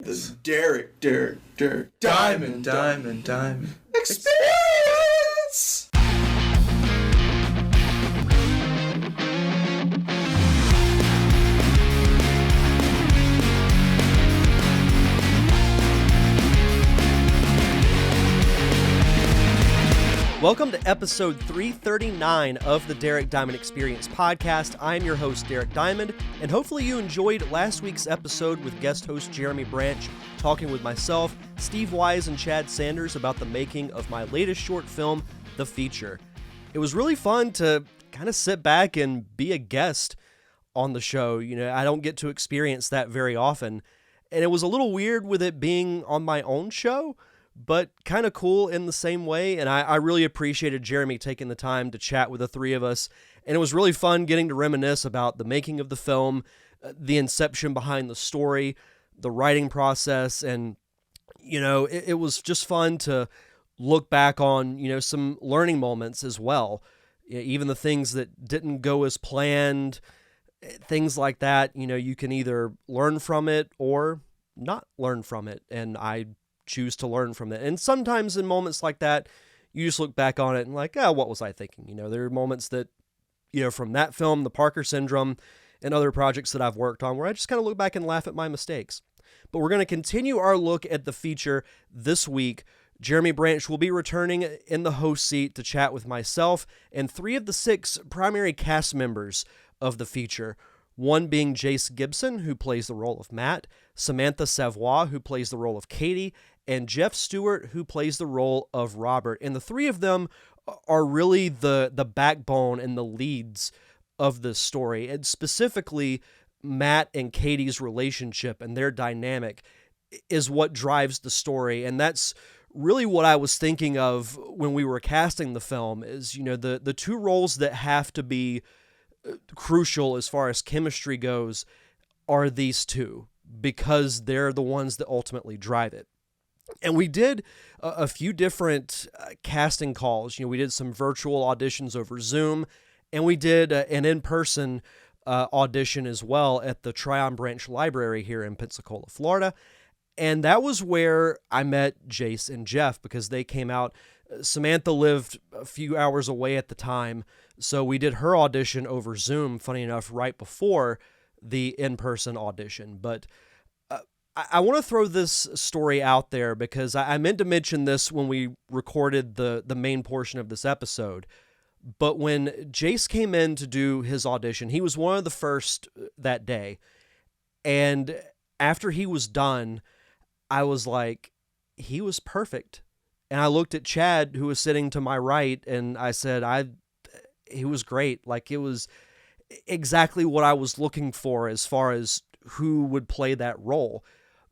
the Derek Diamond Experience! Welcome to episode 339 of the Derek Diamond Experience podcast. I'm your host, Derek Diamond, and hopefully you enjoyed last week's episode with guest host Jeremy Branch, talking with myself, Steve Wise, and Chad Sanders about the making of my latest short film, The Feature. It was really fun to kind of sit back and be a guest on the show. You know, I don't get to experience that very often, and it was a little weird with it being on my own show, but kind of cool in the same way, and I really appreciated Jeremy taking the time to chat with the three of us, and it was really fun getting to reminisce about the making of the film, the inception behind the story, the writing process, and, you know, it was just fun to look back on, you know, some learning moments as well, even the things that didn't go as planned, things like that. You know, you can either learn from it or not learn from it, and I choose to learn from it. And sometimes in moments like that, you just look back on it and like, oh, what was I thinking? You know, there are moments that, you know, from that film, The Parker Syndrome, and other projects that I've worked on where I just kind of look back and laugh at my mistakes. But we're going to continue our look at The Feature this week. Jeremy Branch will be returning in the host seat to chat with myself and three of the six primary cast members of The Feature. One being Jase Gibson, who plays the role of Matt, Samantha Savoie, who plays the role of Katie, and Jeff Stewart, who plays the role of Robert. And the three of them are really the backbone and the leads of this story. And specifically, Matt and Katie's relationship and their dynamic is what drives the story. And that's really what I was thinking of when we were casting the film is, you know, the two roles that have to be crucial as far as chemistry goes are these two, because they're the ones that ultimately drive it. And we did a few different casting calls. You know, we did some virtual auditions over Zoom, and we did an in-person audition as well at the Tryon Branch Library here in Pensacola, Florida. And that was where I met Jase and Jeff, because they came out. Samantha lived a few hours away at the time, so we did her audition over Zoom, funny enough, right before the in-person audition. But I want to throw this story out there because I meant to mention this when we recorded the main portion of this episode. But when Jase came in to do his audition, he was one of the first that day. And after he was done, I was like, he was perfect. And I looked at Chad, who was sitting to my right, and I said, he was great. Like, it was exactly what I was looking for as far as who would play that role.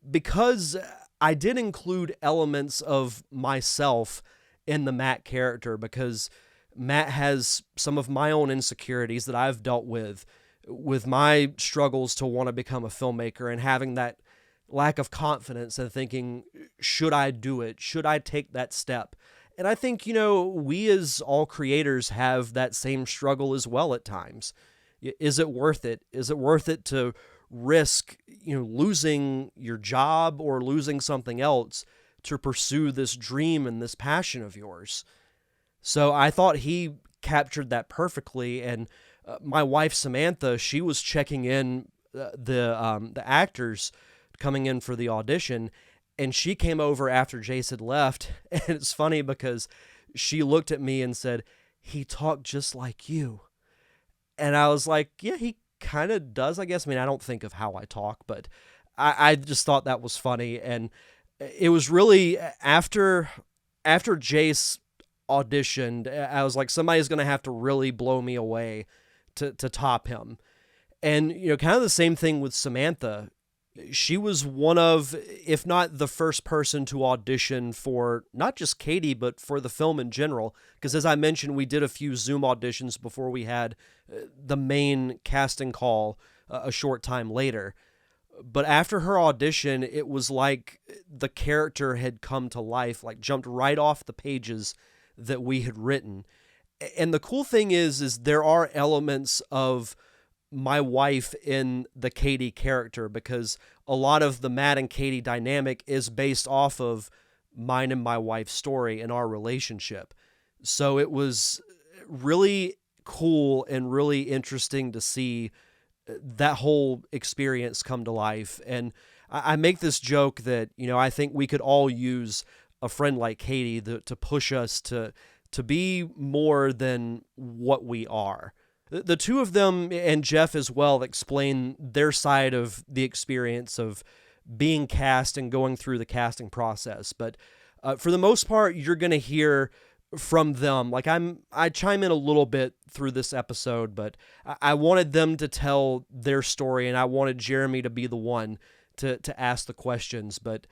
Because I did include elements of myself in the Matt character, because Matt has some of my own insecurities that I've dealt with my struggles to want to become a filmmaker and having that lack of confidence and thinking, should I do it? Should I take that step? And I think, you know, we as all creators have that same struggle as well at times. Is it worth it? Is it worth it to risk, you know, losing your job or losing something else to pursue this dream and this passion of yours? So I thought he captured that perfectly. And my wife, Samantha, she was checking in the actors coming in for the audition, and she came over after Jase had left. And it's funny because she looked at me and said, he talked just like you. And I was like, yeah, he kind of does, I guess. I mean, I don't think of how I talk, but I just thought that was funny. And it was really after Jase auditioned, I was like, somebody's going to have to really blow me away to top him. And, you know, kind of the same thing with Samantha. She was one of, if not the first person to audition for not just Katie, but for the film in general. Because as I mentioned, we did a few Zoom auditions before we had the main casting call a short time later. But after her audition, it was like the character had come to life, like jumped right off the pages that we had written. And the cool thing is there are elements of my wife in the Katie character, because a lot of the Matt and Katie dynamic is based off of mine and my wife's story and our relationship. So it was really cool and really interesting to see that whole experience come to life. And I make this joke that, I think we could all use a friend like Katie to push us to be more than what we are. The two of them, and Jeff as well, explain their side of the experience of being cast and going through the casting process. But for the most part, you're going to hear from them. Like I chime in a little bit through this episode, but I wanted them to tell their story, and I wanted Jeremy to be the one to ask the questions. But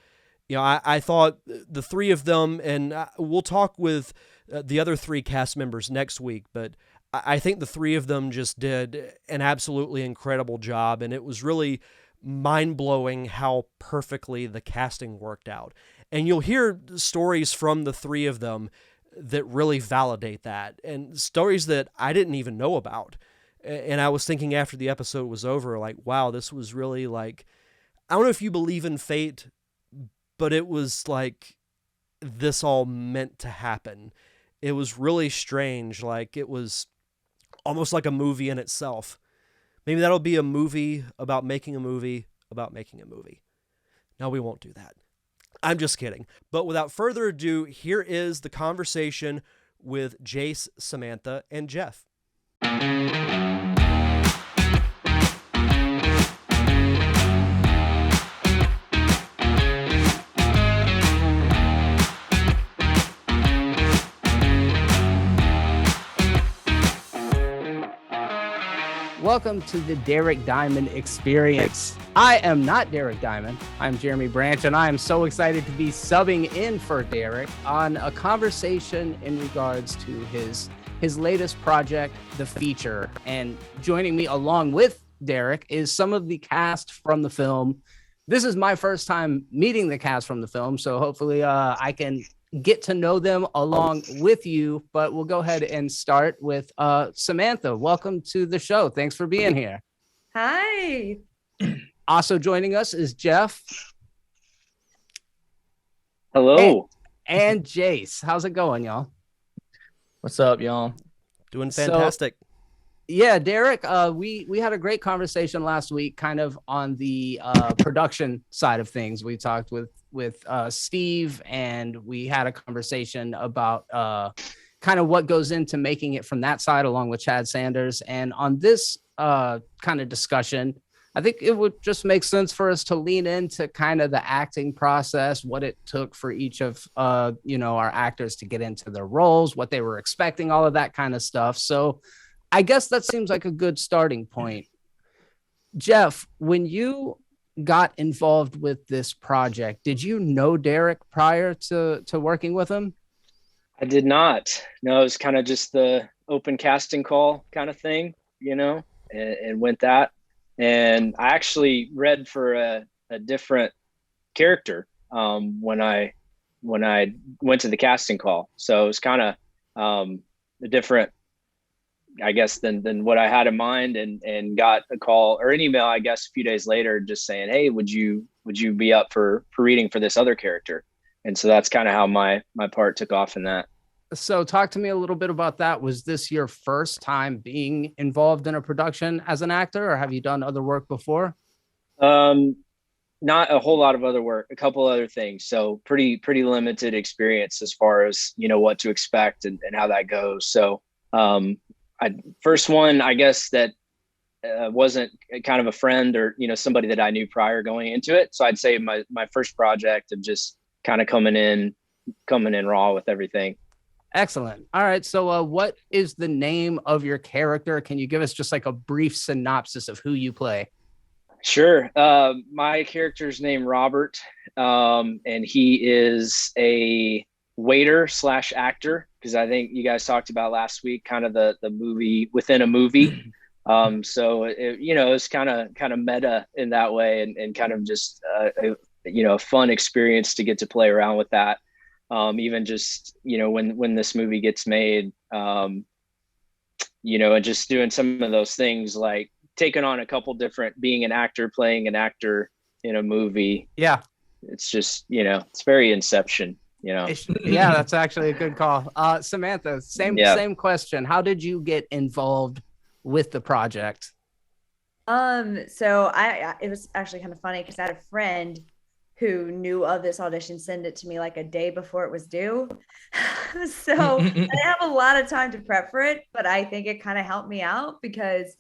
I thought the three of them, and we'll talk with the other three cast members next week, but I think the three of them just did an absolutely incredible job, and it was really mind-blowing how perfectly the casting worked out. And you'll hear stories from the three of them that really validate that, and stories that I didn't even know about. And I was thinking after the episode was over, like, wow, this was really like, I don't know if you believe in fate, but it was like this all meant to happen. It was really strange. Like, it was almost like a movie in itself. Maybe that'll be a movie about making a movie about making a movie. No, we won't do that. I'm just kidding. But without further ado, here is the conversation with Jase, Samantha, and Jeff. Welcome to the Derek Diamond Experience. I am not Derek Diamond. I'm Jeremy Branch, and I am so excited to be subbing in for Derek on a conversation in regards to his latest project, The Feature. And joining me along with Derek is some of the cast from the film. This is my first time meeting the cast from the film, so hopefully I can get to know them along with you, but we'll go ahead and start with Samantha. Welcome to the show. Thanks for being here. Hi. Also joining us is Jeff. Hello. And Jase. How's it going, y'all? What's up, y'all? Doing fantastic. Yeah, Derek, we had a great conversation last week kind of on the production side of things. We talked with Steve, and we had a conversation about kind of what goes into making it from that side, along with Chad Sanders. And on this kind of discussion, I think it would just make sense for us to lean into kind of the acting process, what it took for each of our actors to get into their roles, what they were expecting, all of that kind of stuff. So I guess that seems like a good starting point. Jeff, when you got involved with this project, did you know Derek prior to working with him? I did not. No, it was kind of just the open casting call kind of thing, and went that. And I actually read for a different character when I went to the casting call. So it was kind of a different, I guess, than what I had in mind, and got a call or an email, I guess, a few days later, just saying, hey, would you be up for reading for this other character? And so that's kind of how my part took off in that. So talk to me a little bit about that. Was this your first time being involved in a production as an actor, or have you done other work before? Not a whole lot of other work, a couple other things. So pretty limited experience as far as, what to expect and how that goes. So first one, I guess, that wasn't kind of a friend or, somebody that I knew prior going into it. So I'd say my first project of just kind of coming in raw with everything. Excellent. All right. So what is the name of your character? Can you give us just like a brief synopsis of who you play? Sure. My character's named Robert, and he is a waiter / actor, because I think you guys talked about last week kind of the movie within a movie. So it's kind of meta in that way, and kind of just a fun experience to get to play around with that. Even just when this movie gets made, and just doing some of those things, like taking on a couple different, being an actor, playing an actor in a movie. Yeah. It's just, it's very Inception, Yeah, that's actually a good call. Samantha, same question. How did you get involved with the project? So it was actually kind of funny because I had a friend who knew of this audition send it to me like a day before it was due. So I didn't have a lot of time to prep for it, but I think it kind of helped me out because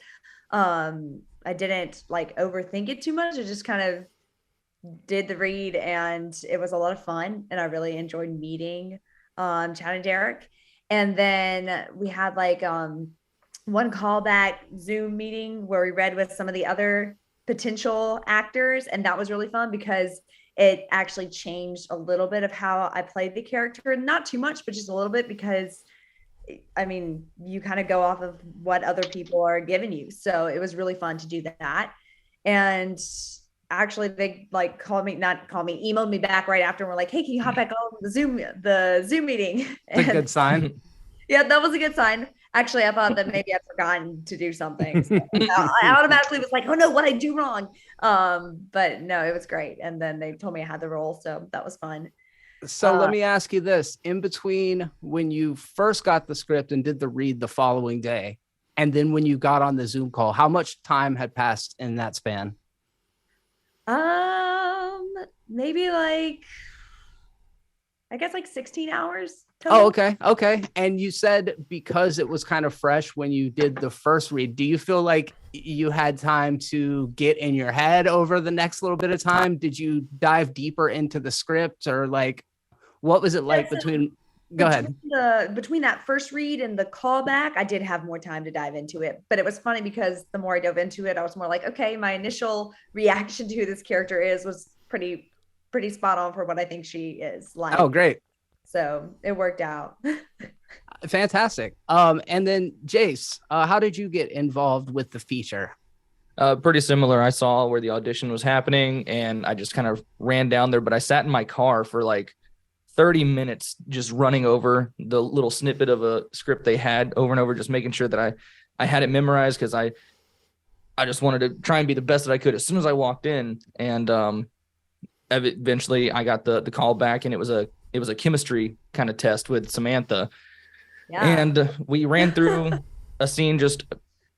I didn't like overthink it too much. I just kind of did the read and it was a lot of fun and I really enjoyed meeting Chad and Derek. And then we had like one callback Zoom meeting where we read with some of the other potential actors, and that was really fun because it actually changed a little bit of how I played the character. Not too much, but just a little bit, because I mean, you kind of go off of what other people are giving you. So it was really fun to do that. And actually they like emailed me back right after and were like, hey, can you hop back on the Zoom meeting? That's a good sign. Yeah, that was a good sign. Actually, I thought that maybe I'd forgotten to do something. So I automatically was like, oh no, what I do wrong? But no, it was great. And then they told me I had the role. So that was fun. So let me ask you this. In between when you first got the script and did the read the following day, and then when you got on the Zoom call, how much time had passed in that span? Maybe like, I guess like 16 hours. Total. Oh, okay. Okay. And you said because it was kind of fresh when you did the first read, do you feel like you had time to get in your head over the next little bit of time? Did you dive deeper into the script, or like, what was it like between that first read and the callback? I did have more time to dive into it, but it was funny because the more I dove into it, I was more like, okay, my initial reaction to who this character was pretty spot on for what I think she is like. Oh, great. So it worked out. Fantastic. And then Jase, how did you get involved with the feature? Pretty similar. I saw where the audition was happening and I just kind of ran down there, but I sat in my car for like 30 minutes, just running over the little snippet of a script they had over and over, just making sure that I had it memorized. Cause I just wanted to try and be the best that I could as soon as I walked in. And, eventually I got the call back, and it was a chemistry kind of test with Samantha. Yeah. And we ran through a scene just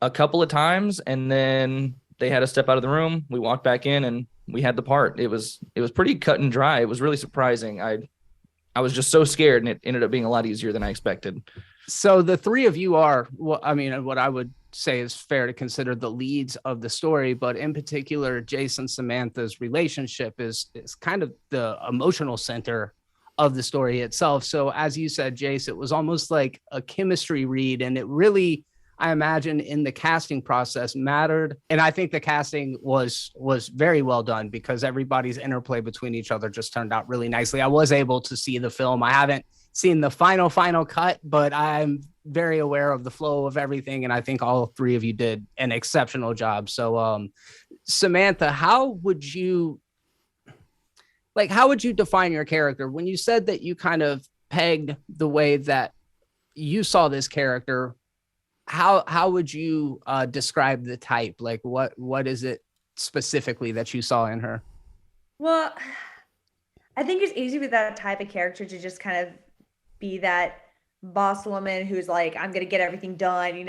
a couple of times, and then they had us step out of the room. We walked back in and we had the part. It was pretty cut and dry. It was really surprising. I was just so scared, and it ended up being a lot easier than I expected. So the three of you are, what I would say is fair to consider the leads of the story, but in particular, Jase and Samantha's relationship is kind of the emotional center of the story itself. So as you said, Jase, it was almost like a chemistry read, and it really, I imagine, in the casting process mattered. And I think the casting was very well done because everybody's interplay between each other just turned out really nicely. I was able to see the film. I haven't seen the final cut, but I'm very aware of the flow of everything. And I think all three of you did an exceptional job. So Samantha, how would you define your character? When you said that you kind of pegged the way that you saw this character, how would you describe the type? Like what is it specifically that you saw in her? Well, I think it's easy with that type of character to just kind of be that boss woman who's like, I'm going to get everything done,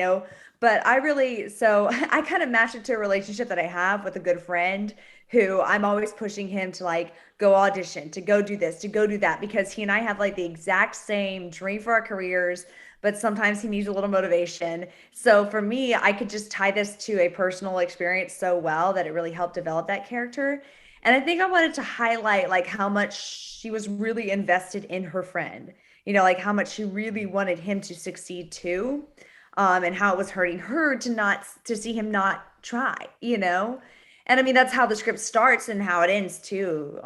but I kind of matched it to a relationship that I have with a good friend who I'm always pushing him to like go audition, to go do this, to go do that, because he and I have like the exact same dream for our careers, but sometimes he needs a little motivation. So for me, I could just tie this to a personal experience so well that it really helped develop that character. And I think I wanted to highlight like how much she was really invested in her friend, like how much she really wanted him to succeed too. And how it was hurting her to see him not try, And I mean, that's how the script starts and how it ends too.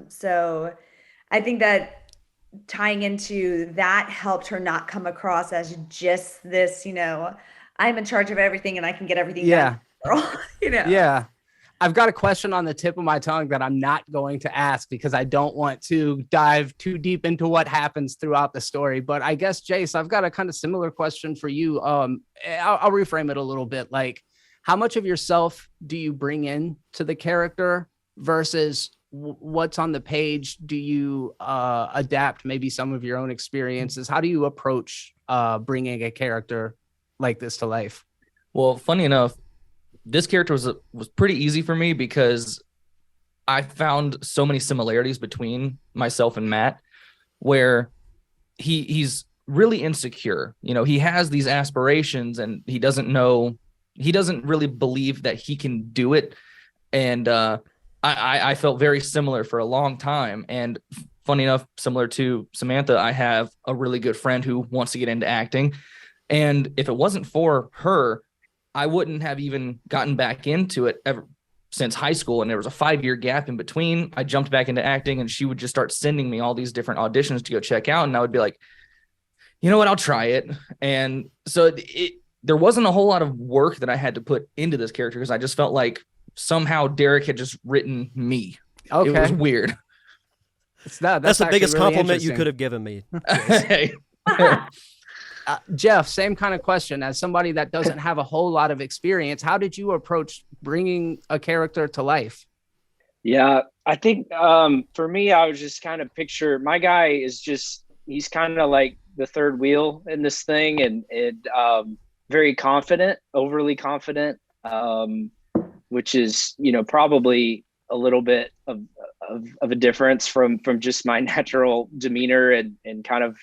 So I think that tying into that helped her not come across as just this, I'm in charge of everything and I can get everything done. Yeah. I've got a question on the tip of my tongue that I'm not going to ask because I don't want to dive too deep into what happens throughout the story. But I guess, Jase, I've got a kind of similar question for you. I'll reframe it a little bit. Like, how much of yourself do you bring in to the character? versus what's on the page? Do you adapt maybe some of your own experiences? How do you approach bringing a character like this to life? Well, funny enough, this character was pretty easy for me because I found so many similarities between myself and Matt, where he's really insecure. You know, he has these aspirations and he doesn't really believe that he can do it. And I felt very similar for a long time. And funny enough, similar to Samantha, I have a really good friend who wants to get into acting. And if it wasn't for her, I wouldn't have even gotten back into it ever since high school. And there was a 5-year gap in between. I jumped back into acting and she would just start sending me all these different auditions to go check out. And I would be like, you know what, I'll try it. And so there wasn't a whole lot of work that I had to put into this character because I just felt like somehow Derek had just written me. Okay. It was weird. That's the biggest really compliment you could have given me. Hey. Jeff, same kind of question. As somebody that doesn't have a whole lot of experience, how did you approach bringing a character to life? Yeah, I think for me, I was just kind of picture my guy is he's kind of like the third wheel in this thing, and very confident, overly confident, which is, you know, probably a little bit of a difference from just my natural demeanor and kind of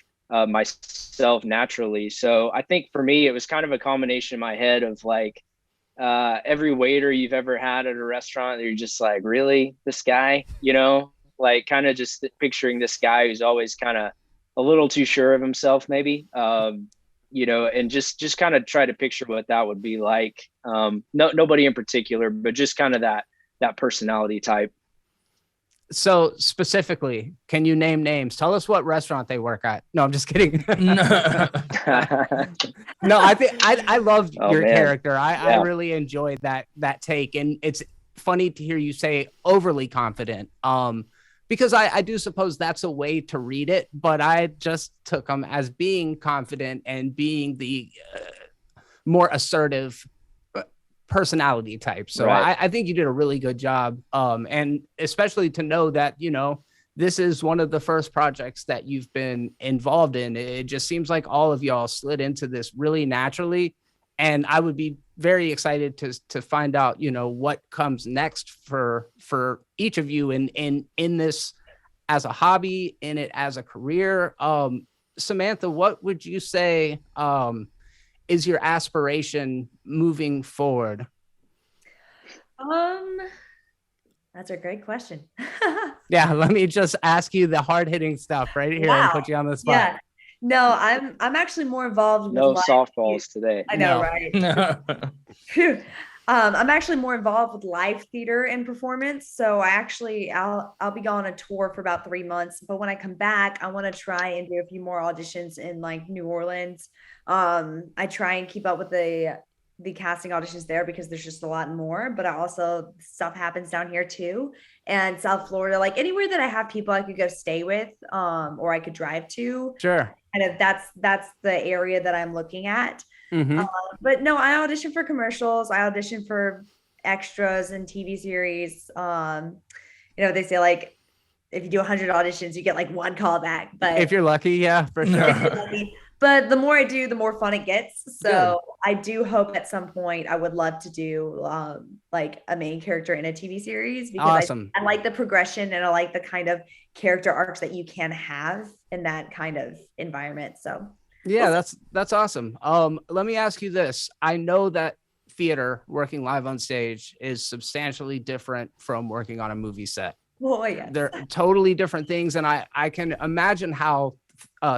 myself naturally. So I think for me, it was kind of a combination in my head of like every waiter you've ever had at a restaurant, you're just like, really, this guy, you know, like kind of just picturing this guy who's always kind of a little too sure of himself, maybe, you know, and just kind of try to picture what that would be like. Nobody in particular, but just kind of that personality type. So specifically, can you name names? Tell us what restaurant they work at. No, I'm just kidding. No, I think I love your character. I really enjoyed that take. And it's funny to hear you say overly confident. Because I do suppose that's a way to read it, but I just took him as being confident and being the more assertive personality type. So right. I think you did a really good job. And especially to know that, you know, this is one of the first projects that you've been involved in. It just seems like all of y'all slid into this really naturally. And I would be very excited to find out, you know, what comes next for each of you in this as a hobby, in it as a career. Samantha, what would you say is your aspiration moving forward? That's a great question. Yeah, let me just ask you the hard-hitting stuff right here and put you on the spot. Yeah. No, I'm actually more involved with no softballs today. I know, right? I'm actually more involved with live theater and performance. So I'll be on a tour for about 3 months. But when I come back, I want to try and do a few more auditions in like New Orleans. I try and keep up with the casting auditions there because there's just a lot more. But I also stuff happens down here too, and South Florida, like anywhere that I have people I could go stay with, or I could drive to. Sure. Kind of that's the area that I'm looking at. Mm-hmm. But no, I audition for commercials. I audition for extras and TV series. You know, they say like if you do 100 auditions, you get like one call back. But if you're lucky, yeah, for sure. But the more I do, the more fun it gets. So Good. I do hope at some point I would love to do like a main character in a TV series because awesome. I like the progression and I like the kind of character arcs that you can have in that kind of environment. So yeah, that's awesome. Let me ask you this. I know that theater, working live on stage, is substantially different from working on a movie set. Oh, yes. They're totally different things. And I can imagine how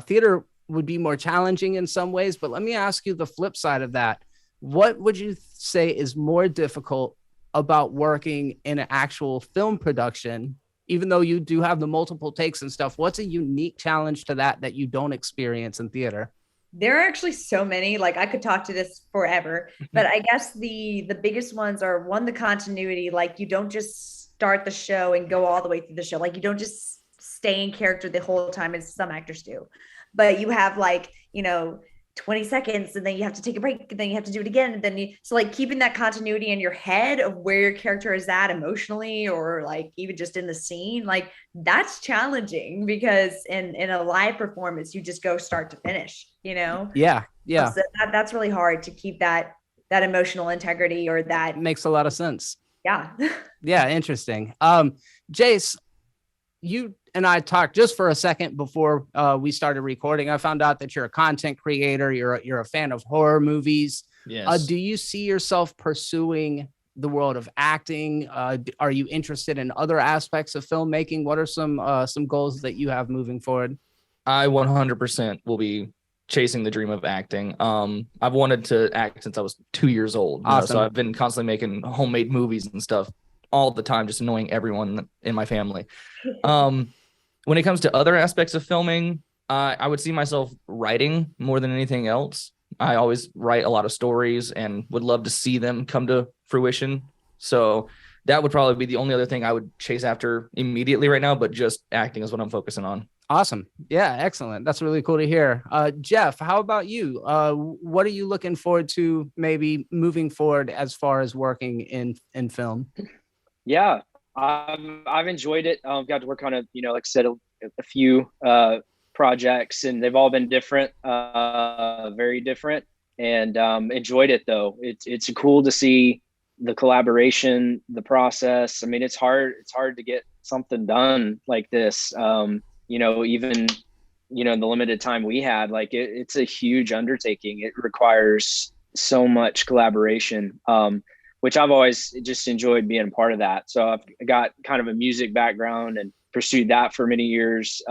theater would be more challenging in some ways, but let me ask you the flip side of that. What would you say is more difficult about working in an actual film production, even though you do have the multiple takes and stuff? What's a unique challenge to that you don't experience in theater? There are actually so many, like I could talk to this forever, but I guess the biggest ones are one, the continuity. Like you don't just start the show and go all the way through the show. Like you don't just stay in character the whole time as some actors do. But you have like, you know, 20 seconds and then you have to take a break and then you have to do it again. And then so like keeping that continuity in your head of where your character is at emotionally, or like even just in the scene, like that's challenging, because in a live performance, you just go start to finish, Yeah. So that's really hard to keep that emotional integrity, or that makes a lot of sense. Yeah. Yeah. Interesting. Jase, you and I talked just for a second before we started recording. I found out that you're a content creator. You're a fan of horror movies. Yes. Do you see yourself pursuing the world of acting? Are you interested in other aspects of filmmaking? What are some goals that you have moving forward? I 100% will be chasing the dream of acting. I've wanted to act since I was 2 years old. Awesome. So I've been constantly making homemade movies and stuff all the time, just annoying everyone in my family. When it comes to other aspects of filming, I would see myself writing more than anything else. I always write a lot of stories and would love to see them come to fruition. So that would probably be the only other thing I would chase after immediately right now, but just acting is what I'm focusing on. Awesome. Yeah, excellent. That's really cool to hear. Jeff, how about you? What are you looking forward to maybe moving forward as far as working in film? Yeah, I've enjoyed it. I've got to work on like I said, a few projects, and they've all been different, very different, and enjoyed it though. It's cool to see the collaboration, the process. I mean, it's hard to get something done like this. Even in the limited time we had, like it's a huge undertaking. It requires so much collaboration. Which I've always just enjoyed being a part of that. So I've got kind of a music background and pursued that for many years.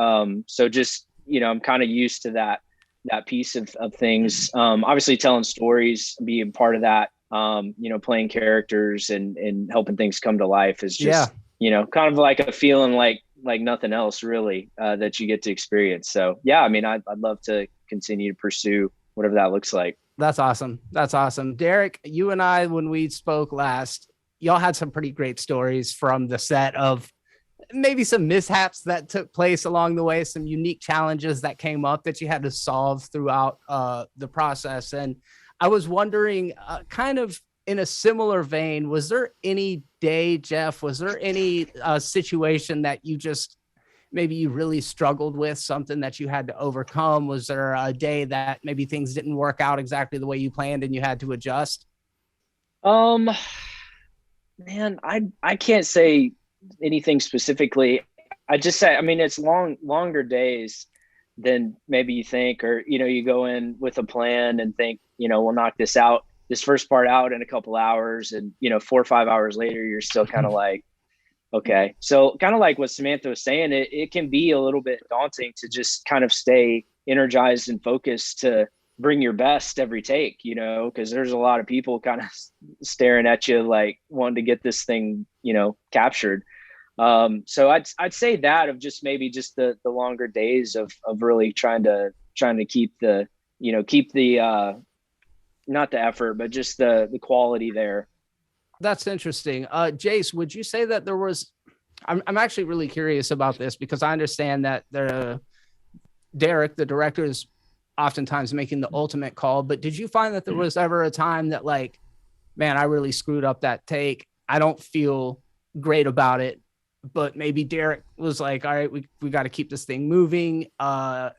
So just, I'm kind of used to that piece of things. Obviously telling stories, being part of that, playing characters and helping things come to life is just, kind of like a feeling like nothing else really, that you get to experience. So yeah, I mean, I'd love to continue to pursue whatever that looks like. That's awesome. That's awesome. Derek, you and I, when we spoke last, y'all had some pretty great stories from the set of maybe some mishaps that took place along the way, some unique challenges that came up that you had to solve throughout the process. And I was wondering, kind of in a similar vein, was there any day, Jeff, was there any situation that you just maybe you really struggled with, something that you had to overcome? Was there a day that maybe things didn't work out exactly the way you planned and you had to adjust? Man, I can't say anything specifically. I just say, I mean, it's longer days than maybe you think, or, you go in with a plan and think, we'll knock this first part out in a couple hours. And, 4 or 5 hours later, you're still kind of like, okay. So kind of like what Samantha was saying, it can be a little bit daunting to just kind of stay energized and focused to bring your best every take, because there's a lot of people kind of staring at you, like wanting to get this thing, captured. So I'd say that of just maybe just the longer days of really trying to keep the, not the effort, but just the quality there. That's interesting. Jase, would you say that there was, I'm actually really curious about this, because I understand that Derek, the director, is oftentimes making the ultimate call, but did you find that there was ever a time that like, man, I really screwed up that take. I don't feel great about it, but maybe Derek was like, all right, we got to keep this thing moving. I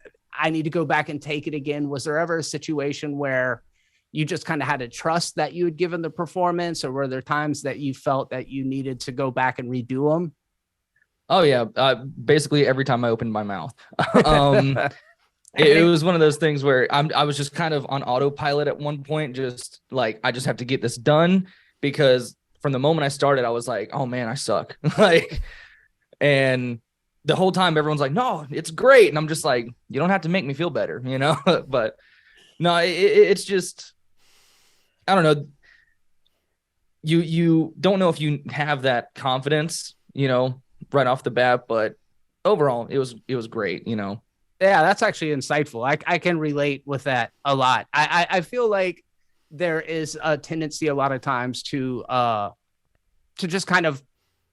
need to go back and take it again. Was there ever a situation where you just kind of had to trust that you had given the performance, or were there times that you felt that you needed to go back and redo them? Oh yeah. Basically every time I opened my mouth. It was one of those things where I was just kind of on autopilot at one point, just like, I just have to get this done, because from the moment I started, I was like, oh man, I suck. And the whole time everyone's like, no, it's great. And I'm just like, you don't have to make me feel better, but no, it's just, I don't know. You don't know if you have that confidence, right off the bat, but overall it was great, Yeah, that's actually insightful. I can relate with that a lot. I feel like there is a tendency a lot of times to just kind of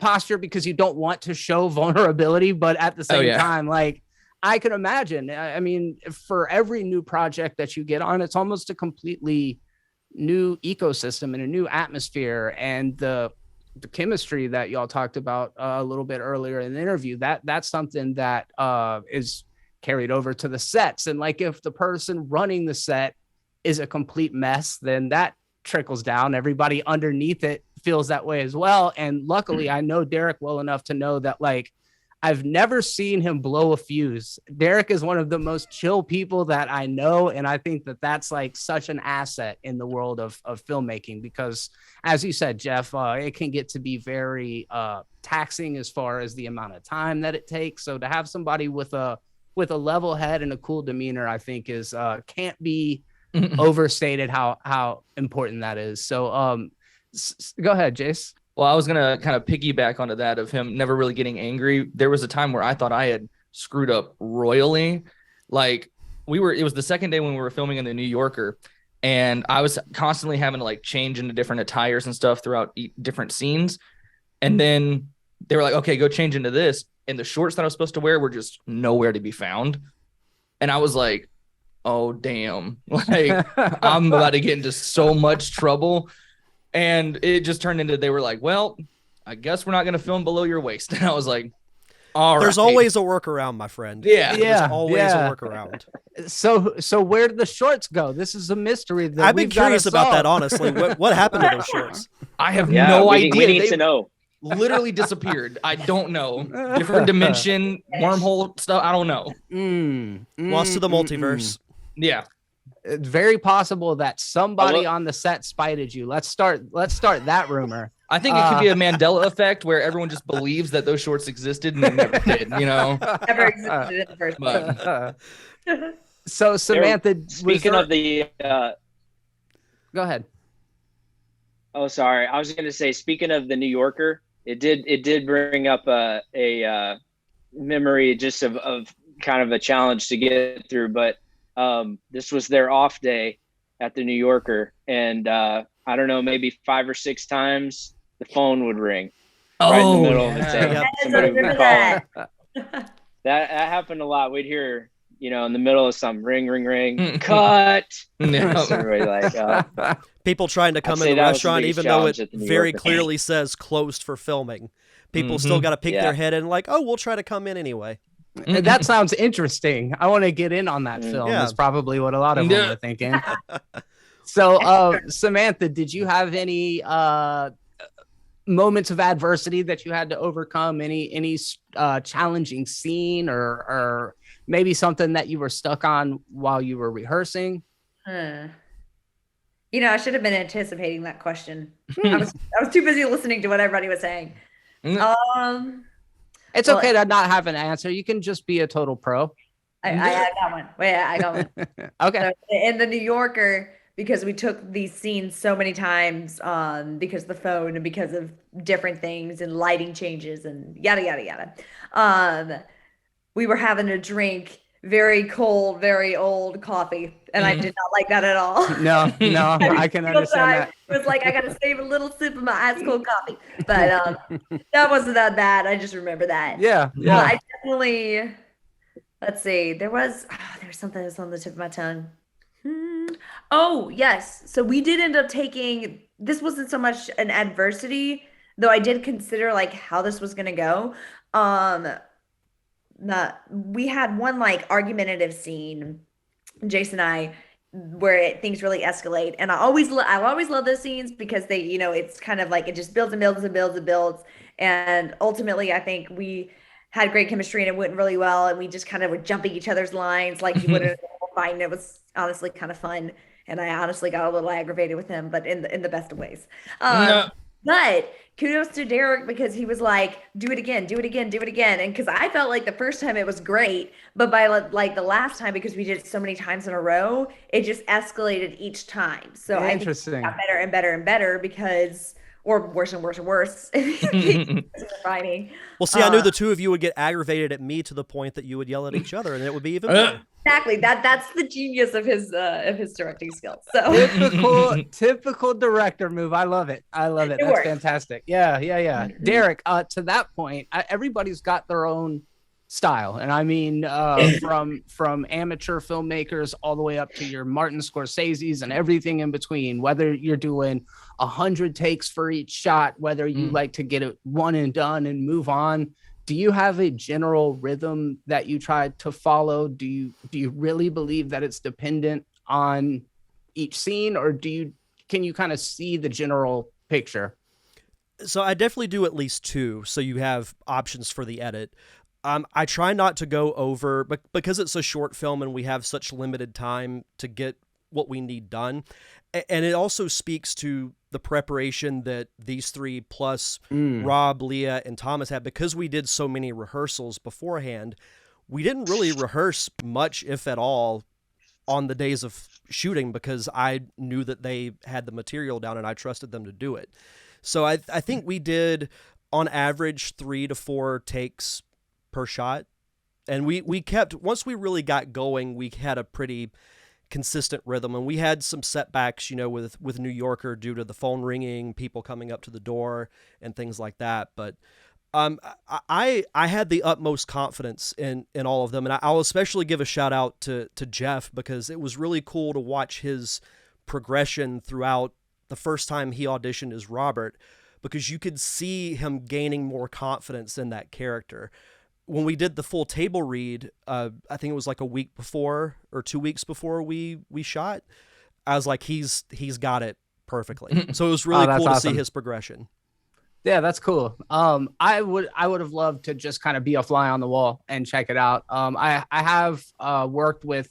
posture because you don't want to show vulnerability, but at the same time, like I can imagine. I mean, for every new project that you get on, it's almost a completely new ecosystem and a new atmosphere. And the chemistry that y'all talked about a little bit earlier in the interview, that's something that is carried over to the sets. And like, if the person running the set is a complete mess, then that trickles down. Everybody underneath it feels that way as well. And luckily, I know Derek well enough to know that, like, I've never seen him blow a fuse. Derek is one of the most chill people that I know. And I think that that's like such an asset in the world of filmmaking, because as you said, Jeff, it can get to be very taxing as far as the amount of time that it takes. So to have somebody with a level head and a cool demeanor, I think is can't be overstated how important that is. So go ahead, Jase. Well, I was going to kind of piggyback onto that of him never really getting angry. There was a time where I thought I had screwed up royally. Like, it was the second day when we were filming in the New Yorker, and I was constantly having to like change into different attires and stuff throughout different scenes. And then they were like, okay, go change into this. And the shorts that I was supposed to wear were just nowhere to be found. And I was like, oh, damn. Like, I'm about to get into so much trouble. And it just turned into, they were like, well, I guess we're not going to film below your waist. And I was like, all right. There's always a workaround, my friend. Yeah. There's always a workaround. So where did the shorts go? This is a mystery. I've been curious about that, honestly. What happened to those shorts? I have no idea. We need to know. Literally disappeared. I don't know. Different dimension, wormhole stuff. I don't know. Lost to the multiverse. Yeah. It's very possible that somebody on the set spited you. Let's start that rumor. I think it could be a Mandela effect where everyone just believes that those shorts existed and they never did, you know? Never existed in the first place. So Samantha, speaking of the go ahead. Oh, sorry. I was going to say, speaking of the New Yorker, it did bring up a memory just of kind of a challenge to get through, but this was their off day at the New Yorker, and I don't know, maybe 5 or 6 times the phone would ring right in the middle of the day. Yep. Somebody would call. That happened a lot. We'd hear, you know, in the middle of some ring, cut. Everybody like, people trying to come in the restaurant, even though it very clearly says closed for filming. People still got to peek their head in, like, oh, we'll try to come in anyway. That sounds interesting. I want to get in on that film. That's probably what a lot of them are thinking. So, Samantha, did you have any moments of adversity that you had to overcome? Any challenging scene or maybe something that you were stuck on while you were rehearsing? You know, I should have been anticipating that question. I was too busy listening to what everybody was saying. It's okay to not have an answer. You can just be a total pro. I got one. Wait, I got one. Okay. So in the New Yorker, because we took these scenes so many times, because of the phone and because of different things and lighting changes and yada yada yada. We were having to drink very cold, very old coffee, and I did not like that at all. No, I can understand that. It was like I got to save a little sip of my ice cold coffee, but that wasn't that bad. I just remember that. Yeah. I definitely. Let's see. There was something that's on the tip of my tongue. Oh yes. So we did end up taking. This wasn't so much an adversity, though. I did consider like how this was gonna go. We had one like argumentative scene, Jason and I, where things really escalate, and I always love those scenes because they, you know, it's kind of like it just builds and builds and builds and builds, and ultimately I think we had great chemistry and it went really well, and we just kind of were jumping each other's lines like you would in a fight, and it was honestly kind of fun, and I honestly got a little aggravated with him, but in the best of ways. But kudos to Derek because he was like, do it again. And because I felt like the first time it was great, but by like the last time, because we did it so many times in a row, it just escalated each time. So I think it got better and better and better because, or worse and worse and worse. Well, see, I knew the two of you would get aggravated at me to the point that you would yell at each other, and it would be even better. Exactly. That's the genius of his directing skills. So typical director move. I love it. That's works. Fantastic. Yeah. Derek, to that point, everybody's got their own style, and I mean from amateur filmmakers all the way up to your Martin Scorsese's and everything in between, whether you're doing 100 takes for each shot, whether you like to get it one and done and move on. Do you have a general rhythm that you try to follow? Do you really believe that it's dependent on each scene, or can you kind of see the general picture? So I definitely do at least two, so you have options for the edit. I try not to go over, but because it's a short film and we have such limited time to get what we need done. And it also speaks to the preparation that these three plus Rob, Leah, and Thomas had, because we did so many rehearsals beforehand. We didn't really rehearse much, if at all, on the days of shooting, because I knew that they had the material down and I trusted them to do it. So I think we did on average 3 to 4 takes per shot. And we kept, once we really got going, we had a pretty consistent rhythm, and we had some setbacks, with New Yorker due to the phone ringing, people coming up to the door and things like that. But I had the utmost confidence in all of them. And I'll especially give a shout out to Jeff, because it was really cool to watch his progression throughout the first time he auditioned as Robert, because you could see him gaining more confidence in that character. When we did the full table read, I think it was like a week before or 2 weeks before we shot, I was like, he's got it perfectly. So it was really cool to see his progression. Yeah, that's cool. I would have loved to just kind of be a fly on the wall and check it out. I have worked with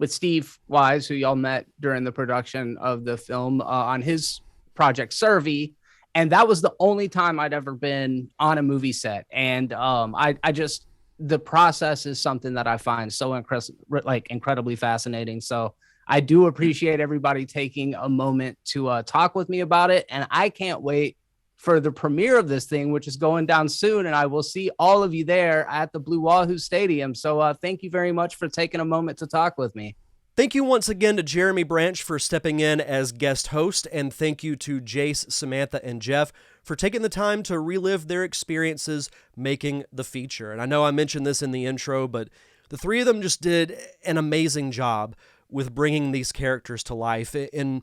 Steve Wise, who y'all met during the production of the film, on his project Survey. And that was the only time I'd ever been on a movie set. And I just, the process is something that I find so incredibly fascinating. So I do appreciate everybody taking a moment to talk with me about it. And I can't wait for the premiere of this thing, which is going down soon. And I will see all of you there at the Blue Wahoo Stadium. So thank you very much for taking a moment to talk with me. Thank you once again to Jeremy Branch for stepping in as guest host, and thank you to Jase, Samantha, and Jeff for taking the time to relive their experiences making the feature. And I know I mentioned this in the intro, but the three of them just did an amazing job with bringing these characters to life in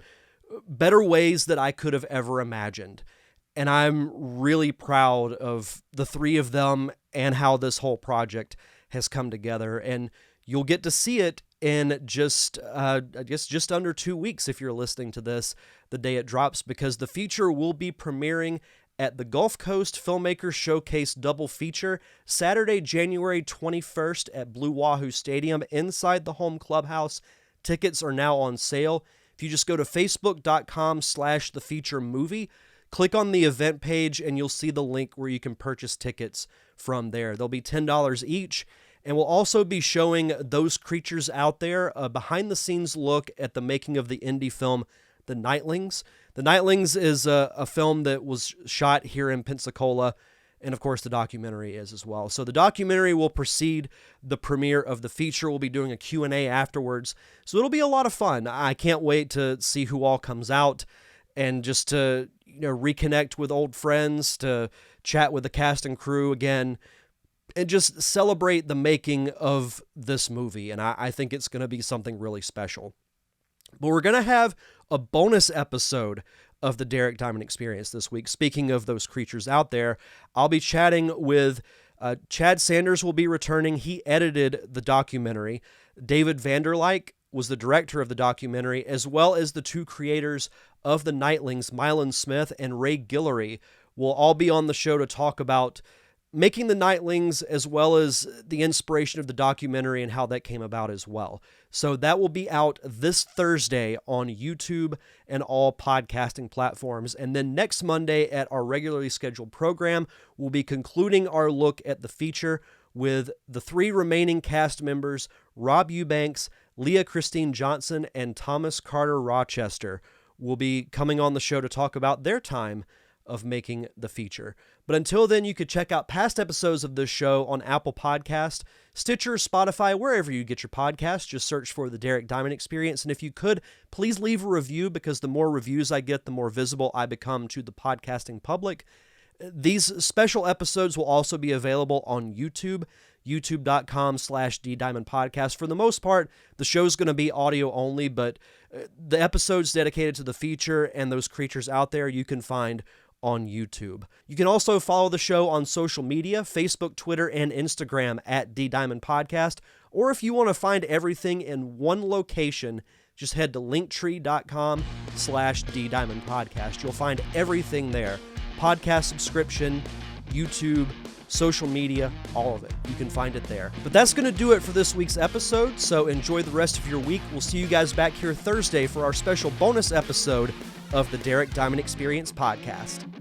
better ways that I could have ever imagined. And I'm really proud of the three of them and how this whole project has come together. And you'll get to see it in just under 2 weeks if you're listening to this the day it drops, because the feature will be premiering at the Gulf Coast Filmmakers Showcase Double Feature Saturday, January 21st at Blue Wahoo Stadium inside the home clubhouse. Tickets are now on sale. If you just go to facebook.com/thefeaturemovie, click on the event page and you'll see the link where you can purchase tickets from there. They'll be $10 each. And we'll also be showing Those Creatures Out There, a behind-the-scenes look at the making of the indie film The Nightlings. The Nightlings is a film that was shot here in Pensacola, and of course the documentary is as well. So the documentary will precede the premiere of the feature. We'll be doing a Q&A afterwards, so it'll be a lot of fun. I can't wait to see who all comes out, and just to reconnect with old friends, to chat with the cast and crew again, and just celebrate the making of this movie. And I think it's going to be something really special. But we're going to have a bonus episode of the Derek Diamond Experience this week. Speaking of Those Creatures Out There, I'll be chatting with Chad Sanders will be returning. He edited the documentary. David Vanderlyke was the director of the documentary, as well as the two creators of The Nightlings, Mylan Smith and Ray Guillory, will all be on the show to talk about making The Nightlings, as well as the inspiration of the documentary and how that came about as well. So that will be out this Thursday on YouTube and all podcasting platforms. And then next Monday at our regularly scheduled program, we'll be concluding our look at the feature with the three remaining cast members, Rob Eubanks, Leah Christine Johnson, and Thomas Carter Rochester, will be coming on the show to talk about their time of making the feature. But until then, you could check out past episodes of this show on Apple Podcast, Stitcher, Spotify, wherever you get your podcasts. Just search for The Derek Diamond Experience. And if you could, please leave a review, because the more reviews I get, the more visible I become to the podcasting public. These special episodes will also be available on YouTube, youtube.com/DDiamondPodcast. For the most part, the show's going to be audio only, but the episodes dedicated to the feature and those creatures out there you can find on YouTube. You can also follow the show on social media, Facebook, Twitter, and Instagram at DDiamondPodcast. Or if you want to find everything in one location, just head to linktree.com/DDiamondPodcast. You'll find everything there. Podcast subscription, YouTube, social media, all of it. You can find it there. But that's going to do it for this week's episode, so enjoy the rest of your week. We'll see you guys back here Thursday for our special bonus episode of the Derek Diamond Experience podcast.